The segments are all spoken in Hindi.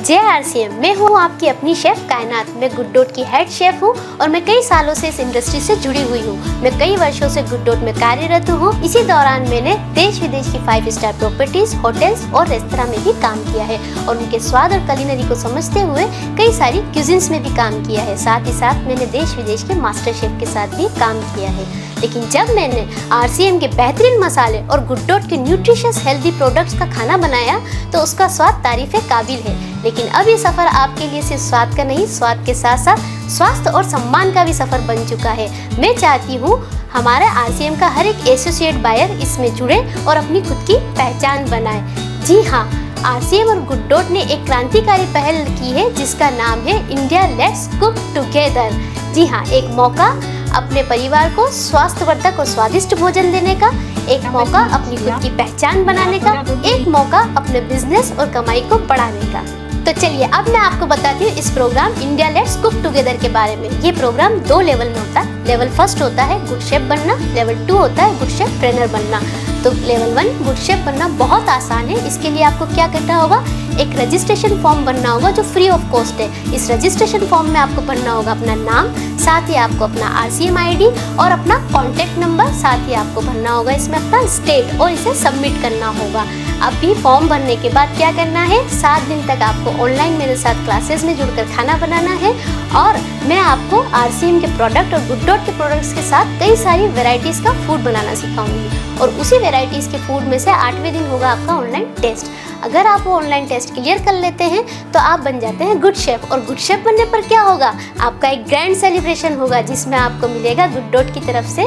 जय आरसीएम, मैं हूँ आपकी अपनी शेफ कायनात। मैं गुड डॉट की हेड शेफ हूँ और मैं कई सालों से इस इंडस्ट्री से जुड़ी हुई हूँ। मैं कई वर्षों से गुड डॉट में कार्यरत हूँ। इसी दौरान मैंने देश विदेश की 5 स्टार प्रॉपर्टीज, होटल्स और रेस्तरां में भी काम किया है और उनके स्वाद और कुलिनरी को समझते हुए कई सारी क्यूजिन्स में भी काम किया है। साथ ही साथ मैंने देश विदेश के मास्टर शेफ के साथ भी काम किया है। लेकिन जब मैंने आरसीएम के बेहतरीन मसाले और गुड डॉट के न्यूट्रिशियस हेल्दी प्रोडक्ट्स का खाना बनाया तो उसका स्वाद तारीफ काबिल है। लेकिन अब ये सफ़र आपके लिए सिर्फ स्वाद का नहीं, स्वाद के साथ साथ स्वास्थ्य और सम्मान का भी सफ़र बन चुका है। मैं चाहती हूँ हमारे आरसीएम का हर एक एसोसिएट बायर इसमें जुड़े और अपनी खुद की पहचान बनाए। जी हाँ, आरसीएम और गुड डॉट ने एक क्रांतिकारी पहल की है जिसका नाम है इंडिया लेट्स कुक टुगेदर। जी हाँ, एक मौका अपने परिवार को स्वास्थ्यवर्धक और स्वादिष्ट भोजन देने का, एक मौका अपनी खुद की पहचान बनाने का, एक मौका अपने बिजनेस और कमाई को बढ़ाने का। तो चलिए अब मैं आपको बताती हूँ इस program India let's cook together के बारे में। ये प्रोग्राम 2 लेवल में होता है। लेवल फर्स्ट होता है गुड शेफ बनना, लेवल 2 होता है गुड शेफ ट्रेनर बनना। तो लेवल 1 गुड शेफ बनना बहुत आसान है। इसके लिए आपको क्या करना होगा, एक रजिस्ट्रेशन फॉर्म भरना होगा जो फ्री ऑफ कॉस्ट है। इस रजिस्ट्रेशन फॉर्म में आपको भरना होगा अपना नाम, साथ ही आपको अपना आरसीएम आईडी और अपना कॉन्टैक्ट नंबर, साथ ही आपको भरना होगा इसमें अपना स्टेट और इसे सबमिट करना होगा। अभी फॉर्म भरने के बाद क्या करना है, 7 दिन तक आपको ऑनलाइन मेरे साथ क्लासेस में जुड़कर खाना बनाना है और मैं आपको आरसीएम के प्रोडक्ट और गुड डॉट के प्रोडक्ट्स के साथ कई सारी वेराइटीज़ का फूड बनाना सिखाऊंगी। और उसी वेराइटीज़ के फूड में से 8वें दिन होगा आपका ऑनलाइन टेस्ट। अगर आप वो ऑनलाइन टेस्ट क्लियर कर लेते हैं तो आप बन जाते हैं गुड शेफ। और गुड शेफ बनने पर क्या होगा, आपका एक ग्रैंड सेलिब्रेशन होगा जिसमें आपको मिलेगा गुड डॉट की तरफ से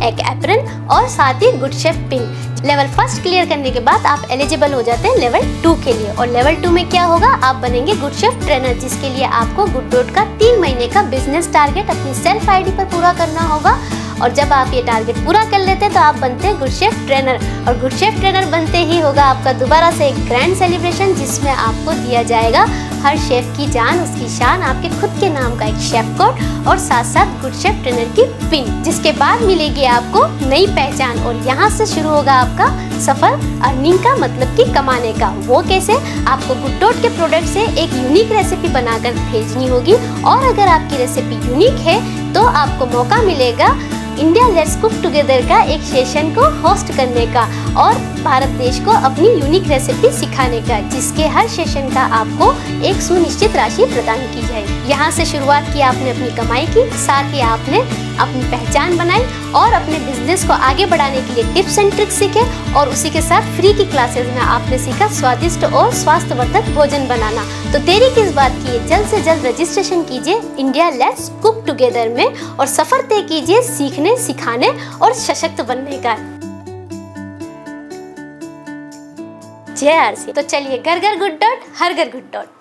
एक एप्रन और साथ ही good chef pin. Level first clear करने के बाद आप एलिजिबल हो जाते हैं लेवल 2 के लिए। और लेवल 2 में क्या होगा, आप बनेंगे गुड शेफ ट्रेनर, जिसके लिए आपको गुड डॉट का 3 महीने का बिजनेस टारगेट अपनी सेल्फ आईडी पर पूरा करना होगा। और जब आप ये टारगेट पूरा कर लेते हैं तो आप बनते हैं गुड शेफ ट्रेनर। और गुड शेफ ट्रेनर बनते ही होगा आपका दोबारा से एक ग्रैंड सेलिब्रेशन जिसमें आपको दिया जाएगा हर शेफ की जान, उसकी शान, आपके खुद के नाम का एक शेफ कोड और साथ साथ गुड शेफ ट्रेनर की पिन, जिसके बाद मिलेगी आपको नई पहचान। और यहाँ से शुरू होगा आपका सफर अर्निंग का, मतलब कि कमाने का। वो कैसे, आपको गुड डॉट के प्रोडक्ट से एक यूनिक रेसिपी बनाकर भेजनी होगी और अगर आपकी रेसिपी यूनिक है तो आपको मौका मिलेगा इंडिया लेट्स कुक टुगेदर का एक सेशन को होस्ट करने का और भारत देश को अपनी यूनिक रेसिपी सिखाने का, जिसके हर सेशन का आपको एक सुनिश्चित राशि प्रदान की जाएगी। यहाँ से शुरुआत की आपने अपनी कमाई की, साथ ही आपने अपनी पहचान बनाई और अपने बिजनेस को आगे बढ़ाने के लिए टिप्स एंड ट्रिक्स सीखे और उसी के साथ फ्री की क्लासेस में आपने सीखा स्वादिष्ट और स्वास्थ्यवर्धक भोजन बनाना। तो देरी किस बात की है, जल्द से जल्द रजिस्ट्रेशन कीजिए इंडिया लेट्स कुक टुगेदर में और सफर तय कीजिए सीखने, सिखाने और सशक्त बनने का। जय आरसी। तो चलिए, घर घर गुड डॉट, हर घर गुड डॉट।